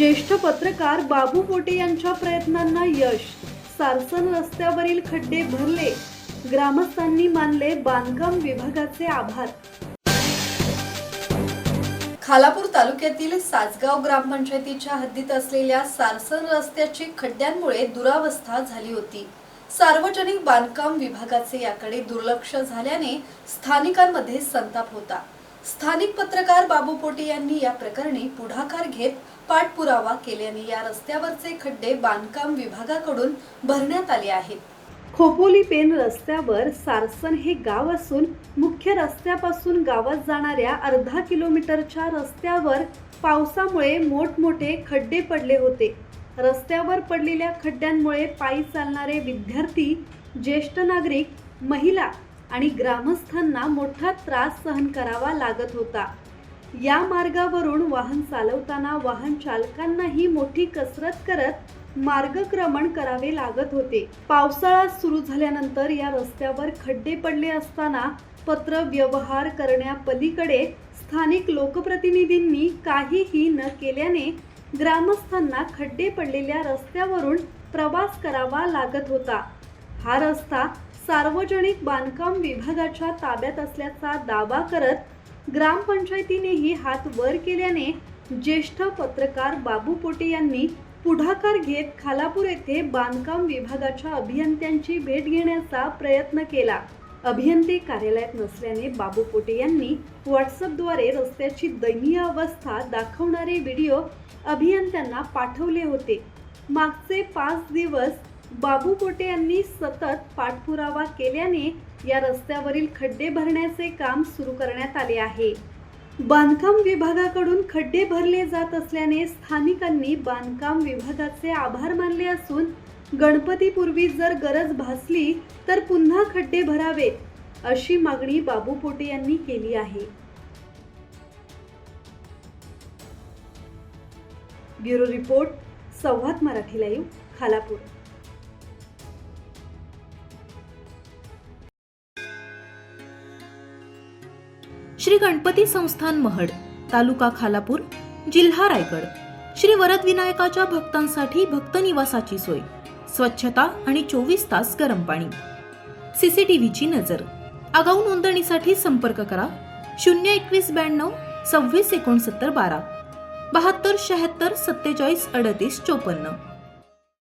ज्येष्ठ पत्रकार बाबू पोटे यांच्या प्रयत्नांना यश. सारसन रस्त्यावरील खड्डे भरले. ग्रामस्थांनी मानले बांधकाम विभागाचे आभार. खालापूर तालुक्यातील सासगाव ग्रामपंचायतीच्या हद्दीत असलेल्या सारसन रस्त्याची खड्ड्यांमुळे दुरावस्था झाली होती. सार्वजनिक बांधकाम विभागाचे याकडे दुर्लक्ष झाल्याने स्थानिकांमध्ये संताप होता. स्थानिक पत्रकार बाबू पोटे यांनी या प्रकरणी पुढाकार घेत पाठपुरावा केल्याने या रस्त्यावरचे खड्डे बांधकाम विभागाकडून भरण्यात आले आहेत. खोपोली पेन रस्त्यावर सारसन हे गाव असून मुख्य रस्त्यापासून गावात जाणाऱ्या अर्धा किलोमीटरच्या रस्त्यावर पावसामुळे मोठमोठे खड्डे पडले होते. रस्त्यावर पडलेल्या खड्ड्यांमुळे पायी चालणारे विद्यार्थी, ज्येष्ठ नागरिक, महिला आणि ग्रामस्थांना मोठा त्रास सहन करावा लागत होता. या मार्गावरून वाहन चालवताना वाहन चालकांनाही मोठी कसरत करत मार्गक्रमण करावे लागत होते. पावसाळा सुरू झाल्यानंतर या रस्त्यावर खड्डे पडले असताना पत्र व्यवहार करण्यापलीकडे स्थानिक लोकप्रतिनिधींनी काहीही न केल्याने ग्रामस्थांना खड्डे पडलेल्या रस्त्यावरून प्रवास करावा लागत होता. हा रस्ता सार्वजनिक बांधकाम विभागाच्या ताब्यात असल्याचा दावा करत ग्रामपंचायतीनेही हात वर केल्याने ज्येष्ठ पत्रकार बाबू पोटे यांनी पुढाकार घेत खालापूर येथे बांधकाम विभागाच्या अभियंत्यांची भेट घेण्याचा प्रयत्न केला. अभियंते कार्यालयात नसल्याने बाबू पोटे यांनी व्हॉट्सअपद्वारे रस्त्याची दयनीय अवस्था दाखवणारे व्हिडिओ अभियंत्यांना पाठवले होते. मागचे 5 दिवस बाबू पोटे यांनी सतत पाठपुरावा केल्याने या रस्त्यावरील खड्डे भरण्याचे काम सुरू करण्यात आले आहे. बांधकाम विभागाकडून खड्डे भरले जात असल्याने स्थानिकांनी बांधकाम विभागाचे आभार मानले असून गणपतीपूर्वी जर गरज भासली तर पुन्हा खड्डे भरावेत, अशी मागणी बाबू पोटे यांनी केली आहे. ब्युरो रिपोर्ट, संवाद मराठी लाईव्ह, खालापूर. श्री गणपती संस्थान महड, तालुका खालापूर, जिल्हा रायगड. श्री वरद विनायकाच्या भक्तांसाठी भक्त निवासाची सोय, स्वच्छता आणि 24 तास गरम पाणी. सीसीटीव्हीची नजर. आगाऊ नोंदणीसाठी संपर्क करा 02192 26 69 12 72 76 47 38 54.